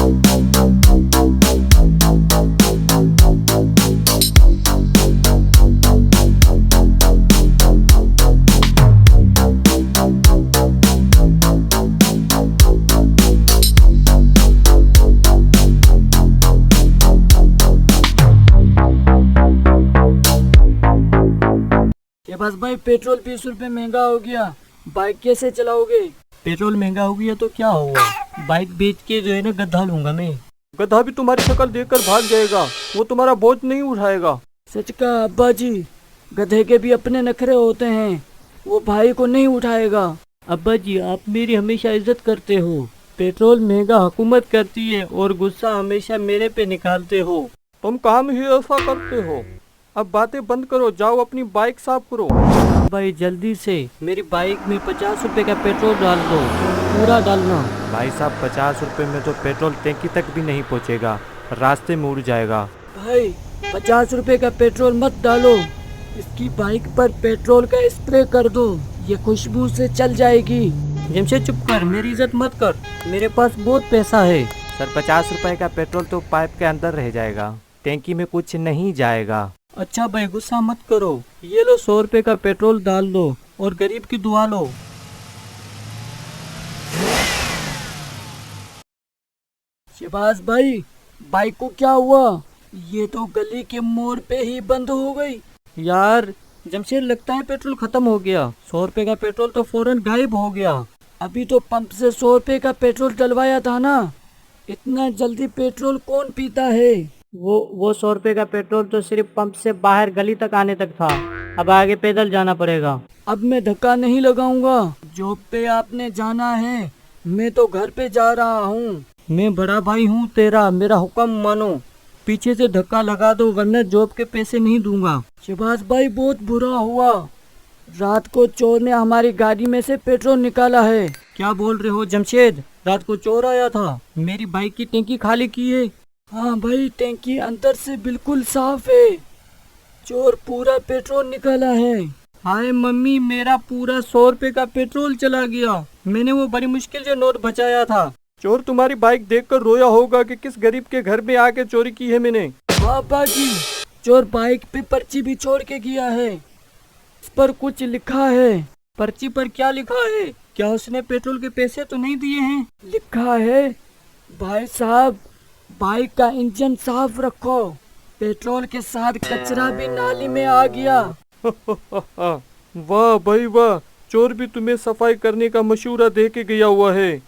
ये बस भाई पेट्रोल 20 रुपए महंगा हो गया, बाइक कैसे चलाओगे? पेट्रोल महंगा हो गया तो क्या हुआ, बाइक बेच के जो है ना गधा लूंगा मैं। गधा भी तुम्हारी शक्ल देखकर भाग जाएगा, वो तुम्हारा बोझ नहीं उठाएगा। सच का अब्बा जी, गधे के भी अपने नखरे होते हैं, वो भाई को नहीं उठाएगा। अब्बा जी आप मेरी हमेशा इज्जत करते हो, पेट्रोल महंगा हुकूमत करती है और गुस्सा हमेशा मेरे पे निकालते हो। तुम काम ही ऐसा करते हो। अब बातें बंद करो, जाओ अपनी बाइक साफ करो। भाई जल्दी से मेरी बाइक में 50 रुपए का पेट्रोल डाल दो, पूरा डालना। भाई साहब 50 रुपए में तो पेट्रोल टैंकी तक भी नहीं पहुंचेगा, रास्ते में उड़ जाएगा। भाई 50 रुपए का पेट्रोल मत डालो, इसकी बाइक पर पेट्रोल का स्प्रे कर दो, ये खुशबू से चल जाएगी। जमशेद चुप कर, मेरी इज्जत मत कर, मेरे पास बहुत पैसा है। सर 50 रुपए का पेट्रोल तो पाइप के अंदर रह जाएगा, टैंकी में कुछ नहीं जाएगा। अच्छा भाई गुस्सा मत करो, ये लो 100 रुपए का पेट्रोल डाल दो और गरीब की दुआ लो। शहबाज भाई, बाइक को क्या हुआ? ये तो गली के मोड़ पे ही बंद हो गई। यार जमशेद लगता है पेट्रोल खत्म हो गया, 100 रुपए का पेट्रोल तो फौरन गायब हो गया। अभी तो पंप से 100 रुपए का पेट्रोल डलवाया था ना, इतना जल्दी पेट्रोल कौन पीता है? वो 100 रुपए का पेट्रोल तो सिर्फ पंप से बाहर गली तक आने तक था, अब आगे पैदल जाना पड़ेगा। अब मैं धक्का नहीं लगाऊंगा, जॉब पे आपने जाना है, मैं तो घर पे जा रहा हूँ। मैं बड़ा भाई हूँ तेरा, मेरा हुक्म मानो, पीछे से धक्का लगा दो वरना जॉब के पैसे नहीं दूंगा। शहबाज भाई बहुत बुरा हुआ, रात को चोर ने हमारी गाड़ी में से पेट्रोल निकाला है। क्या बोल रहे हो जमशेद, रात को चोर आया था, मेरी बाइक की टैंकी खाली की है? हाँ भाई, टैंकी अंदर से बिल्कुल साफ है, चोर पूरा पेट्रोल निकाला है। हाय मम्मी, मेरा पूरा 100 रुपए का पेट्रोल चला गया, मैंने वो बड़ी मुश्किल से नोट बचाया था। चोर तुम्हारी बाइक देखकर रोया होगा कि किस गरीब के घर में आके चोरी की है मैंने। पापा जी, चोर बाइक पे पर्ची भी छोड़ के गया है, इस पर कुछ लिखा है। पर्ची पर क्या लिखा है? क्या उसने पेट्रोल के पैसे तो नहीं दिए हैं? लिखा है, भाई साहब बाइक का इंजन साफ रखो, पेट्रोल के साथ कचरा भी नाली में आ गया। वाह भाई वाह, चोर भी तुम्हें सफाई करने का मशवरा दे के गया हुआ है।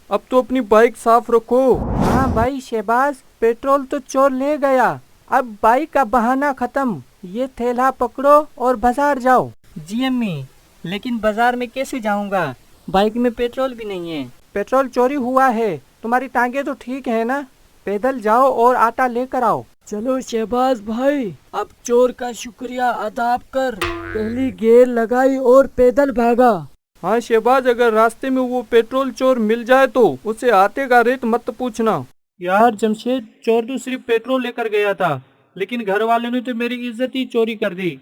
अब तो अपनी बाइक साफ रखो। हाँ भाई शहबाज, पेट्रोल तो चोर ले गया, अब बाइक का बहाना खत्म, ये थैला पकड़ो और बाजार जाओ। जी अम्मी, लेकिन बाजार में कैसे जाऊंगा, बाइक में पेट्रोल भी नहीं है। पेट्रोल चोरी हुआ है, तुम्हारी टांगे तो ठीक है ना, पैदल जाओ और आटा लेकर आओ। चलो शहबाज भाई, अब चोर का शुक्रिया अदा कर, पहली गेर लगाई और पैदल भागा। हाँ शहबाज, अगर रास्ते में वो पेट्रोल चोर मिल जाए तो उसे आटे का रेट मत पूछना। यार जमशेद, चोर तो सिर्फ पेट्रोल लेकर गया था, लेकिन घर वालों ने तो मेरी इज्जत ही चोरी कर दी।